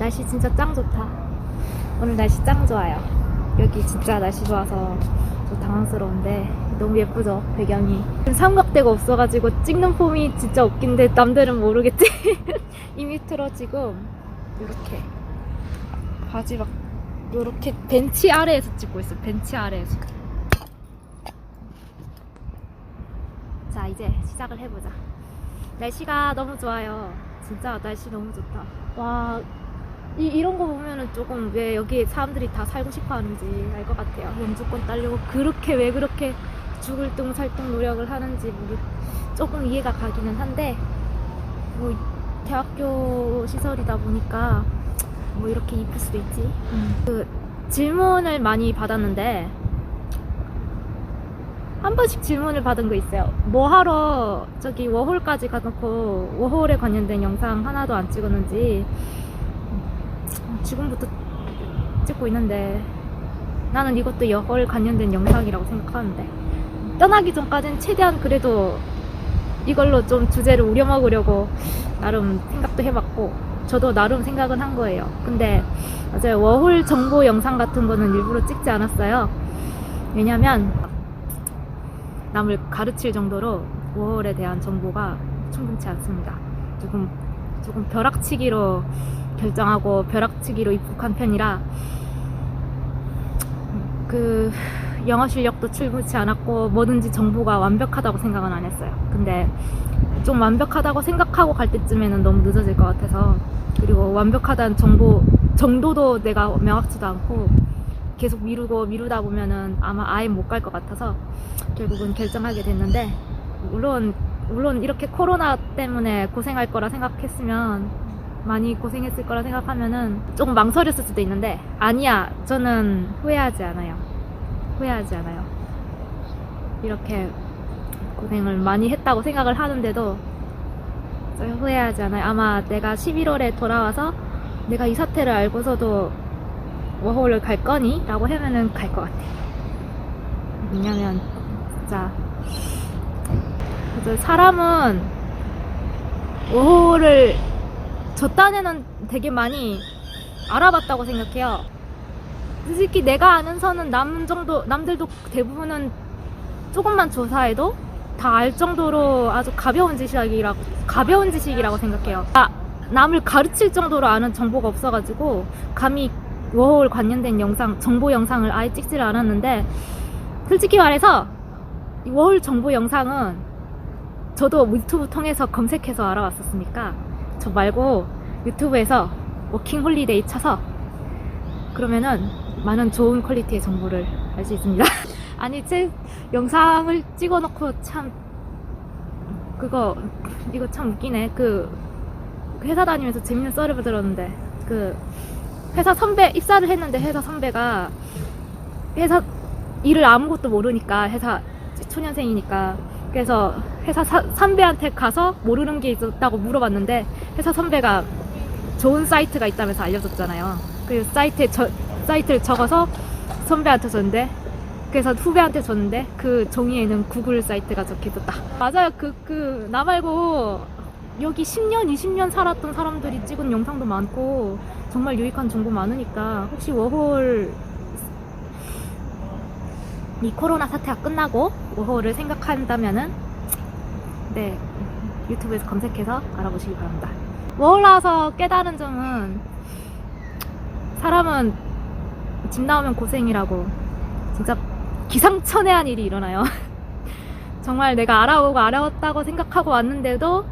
날씨 진짜 짱 좋다. 오늘 날씨 짱 좋아요. 여기 진짜 날씨 좋아서 좀 당황스러운데 너무 예쁘죠? 배경이. 삼각대가 없어가지고 찍는 폼이 진짜 웃긴데 남들은 모르겠지? 이 밑으로 지금 이렇게 바지 막 이렇게 벤치 아래에서 찍고 있어. 벤치 아래에서. 자, 이제 시작을 해보자. 날씨가 너무 좋아요. 진짜 날씨 너무 좋다. 와, 이런 거 보면은 조금 왜 여기 사람들이 다 살고 싶어 하는지 알 것 같아요. 영주권 따려고 왜 그렇게 죽을 둥 살 둥 노력을 하는지 조금 이해가 가기는 한데, 뭐 대학교 시설이다 보니까 뭐 이렇게 입을 수도 있지. 그 질문을 많이 받았는데 한 번씩 질문을 받은 거 있어요. 뭐 하러 저기 워홀까지 가놓고 워홀에 관련된 영상 하나도 안 찍었는지. 지금부터 찍고 있는데 나는 이것도 워홀 관련된 영상이라고 생각하는데, 떠나기 전까지는 최대한 그래도 이걸로 좀 주제를 우려먹으려고 나름 생각도 해봤고, 저도 나름 생각은 한 거예요. 근데 맞아요, 워홀 정보 영상 같은 거는 일부러 찍지 않았어요. 왜냐면 남을 가르칠 정도로 워홀에 대한 정보가 충분치 않습니다. 조금 벼락치기로 결정하고 벼락치기로 입국한 편이라 그 영어 실력도 충분치 않았고 뭐든지 정보가 완벽하다고 생각은 안 했어요. 근데 좀 완벽하다고 생각하고 갈 때쯤에는 너무 늦어질 것 같아서, 그리고 완벽하다는 정보 정도도 내가 명확치도 않고 계속 미루다 보면은 아마 아예 못 갈 것 같아서 결국은 결정하게 됐는데, 물론 이렇게 코로나 때문에 고생할 거라 생각했으면, 많이 고생했을 거라 생각하면은 조금 망설였을 수도 있는데, 아니야, 저는 후회하지 않아요. 이렇게 고생을 많이 했다고 생각을 하는데도 후회하지 않아요. 아마 내가 11월에 돌아와서 내가 이 사태를 알고서도 워홀을 갈 거니? 라고 하면은 갈 것 같아요. 왜냐면 진짜 사람은 워홀을 저 딴에는 되게 많이 알아봤다고 생각해요. 솔직히 내가 아는 선은 남들도 대부분은 조금만 조사해도 다 알 정도로 아주 가벼운 지식이라고 생각해요. 남을 가르칠 정도로 아는 정보가 없어가지고 감히 워홀 관련된 정보 영상을 아예 찍지를 않았는데, 솔직히 말해서 이 워홀 정보 영상은 저도 유튜브 통해서 검색해서 알아왔었으니까, 저 말고 유튜브에서 워킹 홀리데이 쳐서 그러면은 많은 좋은 퀄리티의 정보를 알 수 있습니다. 아니, 제 영상을 찍어놓고 참 이거 참 웃기네. 그 회사 다니면서 재밌는 썰을 들었는데, 그 회사 선배 입사를 했는데, 회사 선배가 회사 일을 아무것도 모르니까, 회사 초년생이니까, 그래서 회사 선배한테 가서 모르는 게 있었다고 물어봤는데, 회사 선배가 좋은 사이트가 있다면서 알려줬잖아요. 그래서 사이트를 적어서 선배한테 줬는데, 그래서 후배한테 줬는데 그 종이에는 구글 사이트가 적혀있었다. 맞아요. 나 말고 여기 10년, 20년 살았던 사람들이 찍은 영상도 많고 정말 유익한 정보 많으니까, 혹시 워홀 이 코로나 사태가 끝나고 워홀을 생각한다면은 네, 유튜브에서 검색해서 알아보시기 바랍니다. 워홀 나와서 깨달은 점은, 사람은 집 나오면 고생이라고. 진짜 기상천외한 일이 일어나요. 정말 내가 알아왔다고 생각하고 왔는데도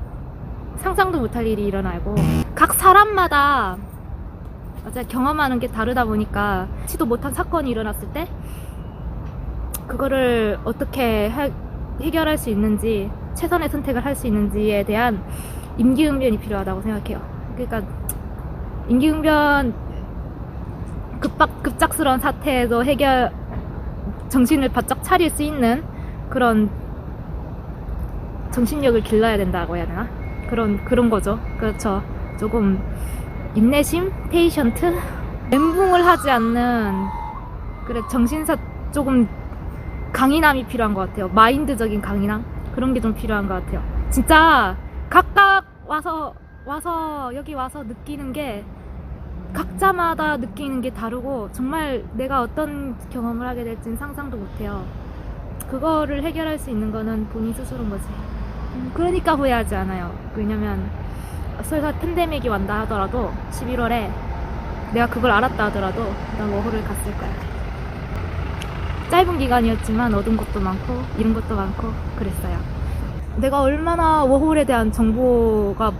상상도 못할 일이 일어나고, 각 사람마다 맞아 경험하는 게 다르다 보니까 치도 못한 사건이 일어났을 때 그거를 어떻게 해결할 수 있는지, 최선의 선택을 할 수 있는지에 대한 임기응변이 필요하다고 생각해요. 그러니까 임기응변, 급작스러운 사태에도 정신을 바짝 차릴 수 있는 그런 정신력을 길러야 된다고 해야 되나? 그런 거죠. 그렇죠. 조금 인내심, 페이션트, 멘붕을 하지 않는, 그래, 정신사 조금 강인함이 필요한 것 같아요. 마인드적인 강인함, 그런 게 좀 필요한 것 같아요. 진짜 각각 여기 와서 느끼는 게, 각자마다 느끼는 게 다르고 정말 내가 어떤 경험을 하게 될지는 상상도 못해요. 그거를 해결할 수 있는 거는 본인 스스로인 거지. 그러니까 후회하지 않아요. 왜냐면 설사 팬데믹이 왔다 하더라도 11월에 내가 그걸 알았다 하더라도 난 워홀을 갔을 거야. 짧은 기간이었지만 얻은 것도 많고 잃은 것도 많고 그랬어요. 내가 얼마나 워홀에 대한 정보가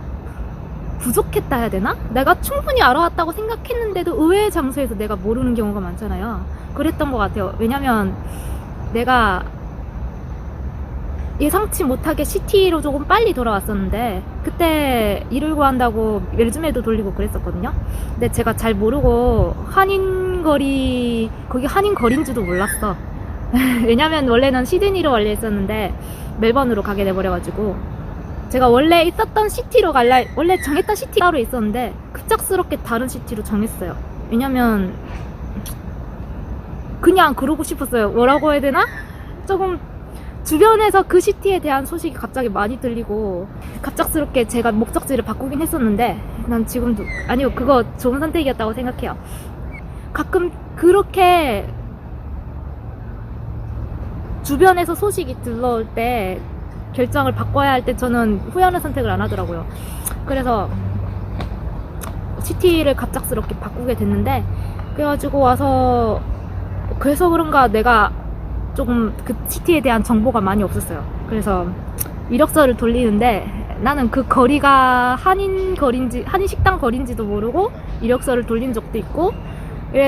부족했다 해야 되나? 내가 충분히 알아왔다고 생각했는데도 의외의 장소에서 내가 모르는 경우가 많잖아요. 그랬던 것 같아요. 왜냐면 내가 예상치 못하게 시티로 조금 빨리 돌아왔었는데 그때 일을 구한다고 레주메도 돌리고 그랬었거든요. 근데 제가 잘 모르고 한인거리, 거기 한인거리인지도 몰랐어. 왜냐면 원래는 시드니로 원래 있었는데 멜번으로 가게 돼버려가지고 제가 원래 있었던 시티로 원래 정했던 시티가 따로 있었는데 급작스럽게 다른 시티로 정했어요. 왜냐면 그냥 그러고 싶었어요. 뭐라고 해야 되나? 조금 주변에서 그 시티에 대한 소식이 갑자기 많이 들리고 갑작스럽게 제가 목적지를 바꾸긴 했었는데 난 지금도 아니요, 그거 좋은 선택이었다고 생각해요. 가끔 그렇게 주변에서 소식이 들러올 때 결정을 바꿔야 할 때 저는 후회하는 선택을 안 하더라고요. 그래서 시티를 갑작스럽게 바꾸게 됐는데 그래가지고 와서 그래서 그런가 내가 조금 그 시티에 대한 정보가 많이 없었어요. 그래서 이력서를 돌리는데 나는 그 거리가 한인 식당 거리인지도 모르고 이력서를 돌린 적도 있고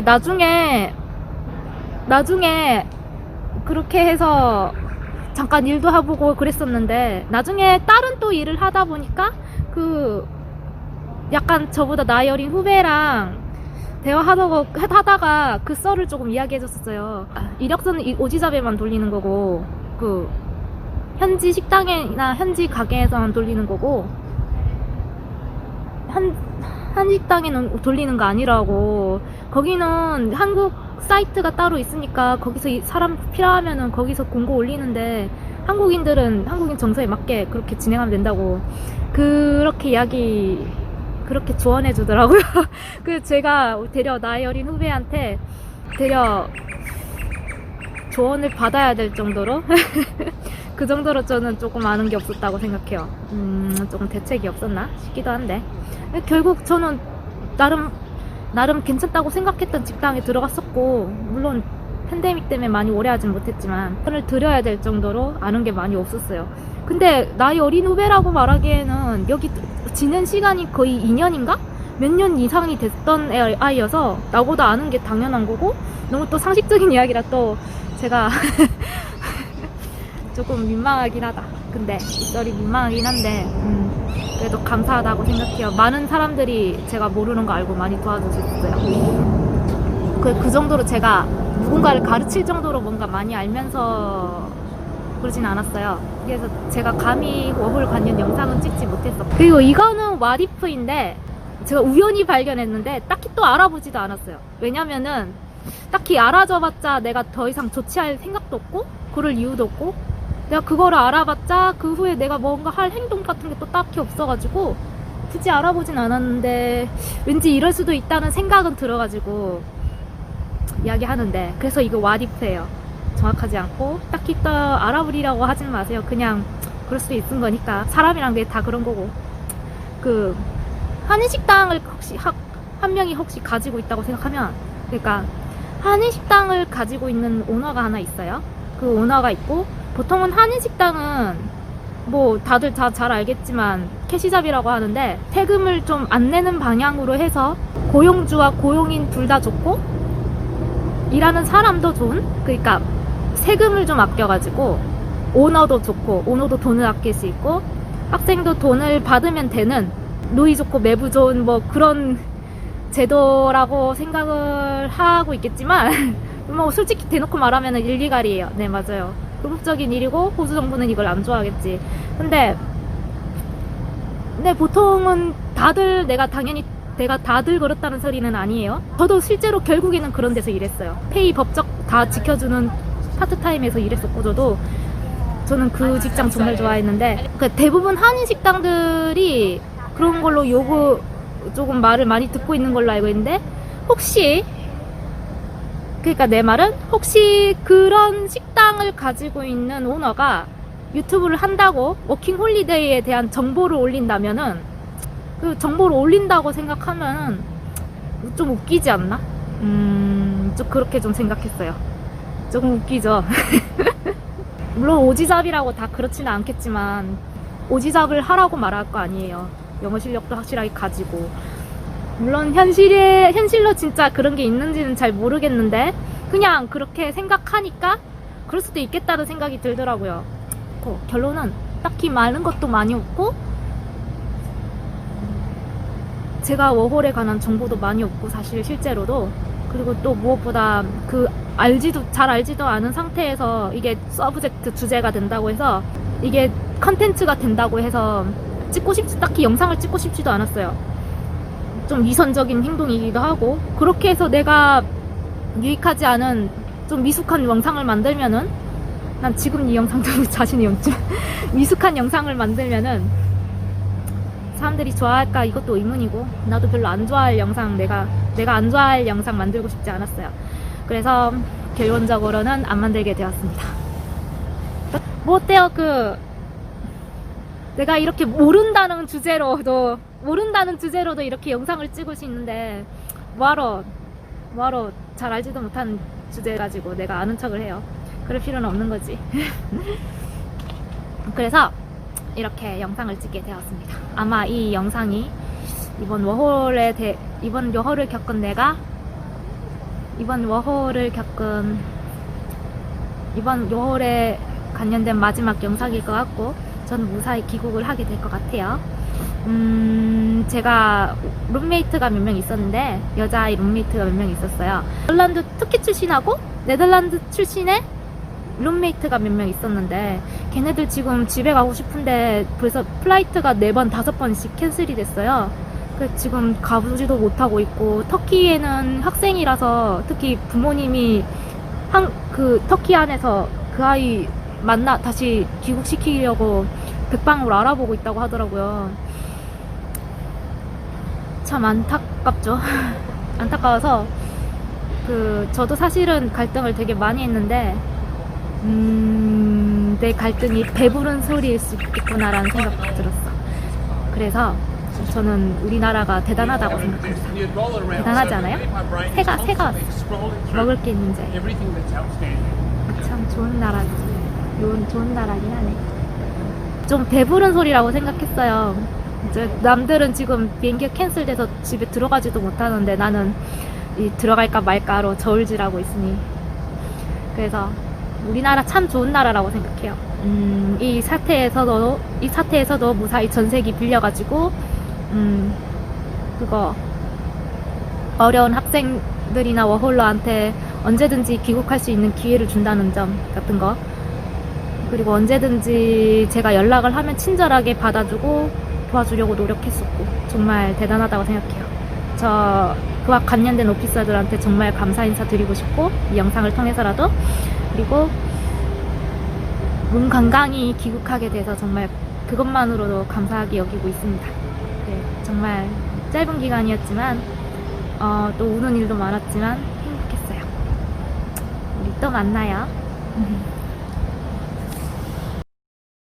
나중에 그렇게 해서 잠깐 일도 해보고 그랬었는데 나중에 다른 또 일을 하다 보니까 그 약간 저보다 나이 어린 후배랑 대화하다가 그 썰을 조금 이야기해줬었어요. 이력서는 오지잡에만 돌리는 거고 그 현지 식당이나 현지 가게에서만 돌리는 거고 한 식당에는 돌리는 거 아니라고. 거기는 한국 사이트가 따로 있으니까 거기서 사람 필요하면은 거기서 공고 올리는데 한국인 정서에 맞게 그렇게 진행하면 된다고 그렇게 조언해 주더라고요. 그래서 제가 되려 나이 어린 후배한테 조언을 받아야 될 정도로 그 정도로 저는 조금 아는 게 없었다고 생각해요. 조금 대책이 없었나 싶기도 한데 결국 저는 나름 괜찮다고 생각했던 직장에 들어갔었고 물론 팬데믹 때문에 많이 오래 하진 못했지만 돈을 들여야 될 정도로 아는 게 많이 없었어요. 근데 나이 어린 후배라고 말하기에는 여기 지낸 시간이 거의 2년인가? 몇 년 이상이 됐던 아이여서 나보다 아는 게 당연한 거고 너무 또 상식적인 이야기라 또 제가 조금 민망하긴 하다. 근데 이 썰이 민망하긴 한데 그래도 감사하다고 생각해요. 많은 사람들이 제가 모르는 거 알고 많이 도와주셨어요. 그 정도로 제가 누군가를 가르칠 정도로 뭔가 많이 알면서 그러진 않았어요. 그래서 제가 감히 워홀 관련 영상은 찍지 못했어. 그리고 이거는 왓이프인데 제가 우연히 발견했는데 딱히 또 알아보지도 않았어요. 왜냐면은 딱히 알아줘봤자 내가 더 이상 조치할 생각도 없고 그럴 이유도 없고 내가 그거를 알아봤자 그 후에 내가 뭔가 할 행동 같은 게 또 딱히 없어가지고 굳이 알아보진 않았는데 왠지 이럴 수도 있다는 생각은 들어가지고 이야기하는데 그래서 이거 왓이프예요. 정확하지 않고 딱히 또 알아보리라고 하진 마세요. 그냥 그럴 수도 있는 거니까 사람이란 게 다 그런 거고. 그 한인식당을 혹시 한 명이 혹시 가지고 있다고 생각하면 그러니까 한인식당을 가지고 있는 오너가 하나 있어요. 그 오너가 있고 보통은 한인식당은 뭐 다들 다 잘 알겠지만 캐시잡이라고 하는데 세금을 좀 안 내는 방향으로 해서 고용주와 고용인 둘 다 좋고 일하는 사람도 좋은, 그러니까 세금을 좀 아껴가지고 오너도 좋고 오너도 돈을 아낄 수 있고 학생도 돈을 받으면 되는 노이 좋고 매부 좋은 뭐 그런 제도라고 생각을 하고 있겠지만 뭐 솔직히 대놓고 말하면 일리갈이에요. 네, 맞아요. 불법적인 일이고 호주 정부는 이걸 안 좋아하겠지. 근데 보통은 내가 다들 그렇다는 소리는 아니에요. 저도 실제로 결국에는 그런 데서 일했어요. 페이 법적 다 지켜주는 파트타임에서 일했었고 저는 그 직장 정말 좋아했는데 대부분 한인 식당들이 그런 걸로 조금 말을 많이 듣고 있는 걸로 알고 있는데, 혹시, 그러니까 내 말은 혹시 그런 식당을 가지고 있는 오너가 유튜브를 한다고 워킹 홀리데이에 대한 정보를 올린다면은, 그 정보를 올린다고 생각하면은 좀 웃기지 않나? 좀 그렇게 좀 생각했어요. 조금 웃기죠. 물론 오지잡이라고 다 그렇지는 않겠지만 오지잡을 하라고 말할 거 아니에요. 영어 실력도 확실하게 가지고. 물론 현실로 진짜 그런 게 있는지는 잘 모르겠는데 그냥 그렇게 생각하니까 그럴 수도 있겠다는 생각이 들더라고요. 결론은 딱히 많은 것도 많이 없고 제가 워홀에 관한 정보도 많이 없고 사실 실제로도. 그리고 또 무엇보다 잘 알지도 않은 상태에서 이게 서브젝트 주제가 된다고 해서 이게 컨텐츠가 된다고 해서 딱히 영상을 찍고 싶지도 않았어요. 좀 위선적인 행동이기도 하고, 그렇게 해서 내가 유익하지 않은 좀 미숙한 영상을 만들면은, 난 지금 이 영상도 자신이 없지만 미숙한 영상을 만들면은 사람들이 좋아할까 이것도 의문이고, 나도 별로 안 좋아할 영상, 내가 안 좋아할 영상 만들고 싶지 않았어요. 그래서 결론적으로는 안 만들게 되었습니다. 뭐 어때요? 내가 이렇게 모른다는 주제로도 이렇게 영상을 찍을 수 있는데 뭐하러 잘 알지도 못한 주제 가지고 내가 아는 척을 해요. 그럴 필요는 없는 거지. 그래서 이렇게 영상을 찍게 되었습니다. 아마 이 영상이 이번 워홀을 이번 워홀에 관련된 마지막 영상일 것 같고, 저는 무사히 귀국을 하게 될 것 같아요. 제가 룸메이트가 몇 명 있었는데, 여자아이 룸메이트가 몇 명 있었어요. 네덜란드 터키 출신하고 네덜란드 출신의 룸메이트가 몇 명 있었는데, 걔네들 지금 집에 가고 싶은데 벌써 플라이트가 4번, 5번씩 캔슬이 됐어요. 그래서 지금 가보지도 못하고 있고, 터키에는 학생이라서 특히 부모님이 터키 안에서 그 아이 다시 귀국시키려고 백방으로 알아보고 있다고 하더라고요. 참 안타깝죠. 안타까워서 저도 사실은 갈등을 되게 많이 했는데 내 갈등이 배부른 소리일 수 있겠구나라는 생각도 들었어. 그래서 저는 우리나라가 대단하다고 생각합니다. 대단하지 않아요? 새가 먹을 게 있는지. 참 좋은 나라긴 하네. 좀 배부른 소리라고 생각했어요. 남들은 지금 비행기가 캔슬돼서 집에 들어가지도 못하는데 나는 들어갈까 말까로 저울질하고 있으니. 그래서 우리나라 참 좋은 나라라고 생각해요. 이 사태에서도 무사히 전세기 빌려가지고 어려운 학생들이나 워홀러한테 언제든지 귀국할 수 있는 기회를 준다는 점 같은 거, 그리고 언제든지 제가 연락을 하면 친절하게 받아주고 도와주려고 노력했었고, 정말 대단하다고 생각해요. 그와 관련된 오피서들한테 정말 감사 인사 드리고 싶고, 이 영상을 통해서라도. 그리고 몸 건강히 귀국하게 돼서 정말 그것만으로도 감사하게 여기고 있습니다. 네, 정말 짧은 기간이었지만 또 우는 일도 많았지만 행복했어요. 우리 또 만나요.